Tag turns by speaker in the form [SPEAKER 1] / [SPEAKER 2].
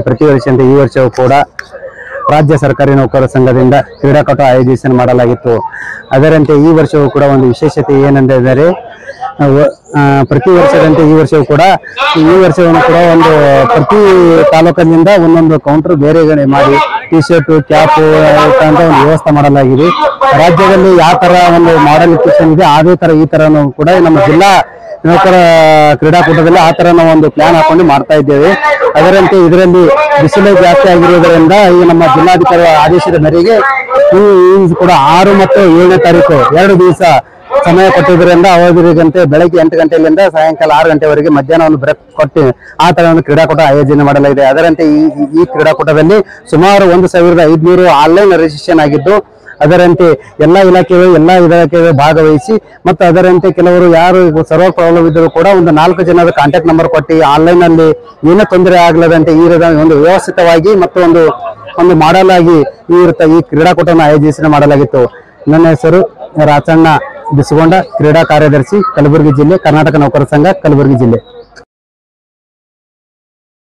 [SPEAKER 1] ಪ್ರತಿ ವರ್ಷದಂತೆ ಈ ವರ್ಷವೂ ಕೂಡ ರಾಜ್ಯ ಸರ್ಕಾರಿ ನೌಕರರ ಸಂಘದಿಂದ ಕ್ರೀಡಾಕೂಟ ಆಯೋಜನೆ ಮಾಡಲಾಗಿತ್ತು. ಅದರಂತೆ ಈ ವರ್ಷವೂ ಕೂಡ ಒಂದು ವಿಶೇಷತೆ ಏನೆಂದರೆ ಪ್ರತಿ ವರ್ಷದಂತೆ ಈ ವರ್ಷವೂ ಕೂಡ ಒಂದು ಪ್ರತಿ ತಾಲೂಕಿನಿಂದ ಒಂದೊಂದು ಕೌಂಟರ್ ಬೇರೆ ಮಾಡಿ ಟಿ ಶರ್ಟ್ ಕ್ಯಾಪ್ ಅಂತ ಒಂದು ವ್ಯವಸ್ಥೆ ಮಾಡಲಾಗಿದೆ. ರಾಜ್ಯದಲ್ಲಿ ಯಾವ ತರ ಒಂದು ಮಾಡಲ್ ಎಕ್ಸಿಬಿಷನ್ ಇದೆ ಅದೇ ತರ ಈ ತರನು ಕೂಡ ನಮ್ಮ ಜಿಲ್ಲಾ ನೌಕರ ಕ್ರೀಡಾಕೂಟದಲ್ಲಿ ಆ ತರ ನಾವು ಒಂದು ಪ್ಲಾನ್ ಹಾಕೊಂಡು ಮಾಡ್ತಾ ಇದ್ದೇವೆ. ಅದರಂತೆ ಇದರಲ್ಲಿ ಬಿಸಿಲು ಜಾಸ್ತಿ ಆಗಿರುವುದರಿಂದ ಈ ನಮ್ಮ ಜಿಲ್ಲಾಧಿಕಾರಿ ಆದೇಶದ ಮೇರೆಗೆ ಈ ಕೂಡ 6 ಮತ್ತು 7ನೇ ತಾರೀಕು 2 ದಿವಸ ಸಮಯ ಕೊಟ್ಟಿದ್ದರಿಂದ ಅವರಿಗಂತೆ ಬೆಳಗ್ಗೆ 8 ಗಂಟೆಯಿಂದ ಸಾಯಂಕಾಲ 6 ಗಂಟೆವರೆಗೆ ಮಧ್ಯಾಹ್ನ ಒಂದು ಬ್ರೇಕ್ ಕೊಟ್ಟು ಆ ತರ ಒಂದು ಕ್ರೀಡಾಕೂಟ ಆಯೋಜನೆ ಮಾಡಲಾಗಿದೆ. ಅದರಂತೆ ಈ ಕ್ರೀಡಾಕೂಟದಲ್ಲಿ ಸುಮಾರು 1500 ಆನ್ಲೈನ್ ರಿಜಿಸ್ಟ್ರೇಷನ್ ಆಗಿದ್ದು, ಅದರಂತೆ ಎಲ್ಲಾ ಇಲಾಖೆಗಳು ಭಾಗವಹಿಸಿ ಮತ್ತು ಅದರಂತೆ ಕೆಲವರು ಯಾರು ಸರ್ವರ್ ಪ್ರಾಬ್ಲಮ್ ಇದ್ದರೂ ಕೂಡ ಒಂದು 4 ಜನರ ಕಾಂಟ್ಯಾಕ್ಟ್ ನಂಬರ್ ಕೊಟ್ಟು ಆನ್ಲೈನ್ ಅಲ್ಲಿ ಏನೂ ತೊಂದರೆ ಆಗಲದಂತೆ ಈ ಒಂದು ವ್ಯವಸ್ಥಿತವಾಗಿ ಮತ್ತು ಒಂದು ಮಾಡಲ್ ಆಗಿ ಈ ಕ್ರೀಡಾಕೂಟವನ್ನು ಆಯೋಜನೆ ಮಾಡಲಾಗಿತ್ತು. ನನ್ನ ಹೆಸರು ರಾಚಣ್ಣ ಬಿಸಗೊಂಡ, ಕ್ರೀಡಾ ಕಾರ್ಯದರ್ಶಿ, ಕಲಬುರಗಿ ಜಿಲ್ಲೆ, ಕರ್ನಾಟಕ ನೌಕರ ಸಂಘ, ಕಲಬುರಗಿ ಜಿಲ್ಲೆ.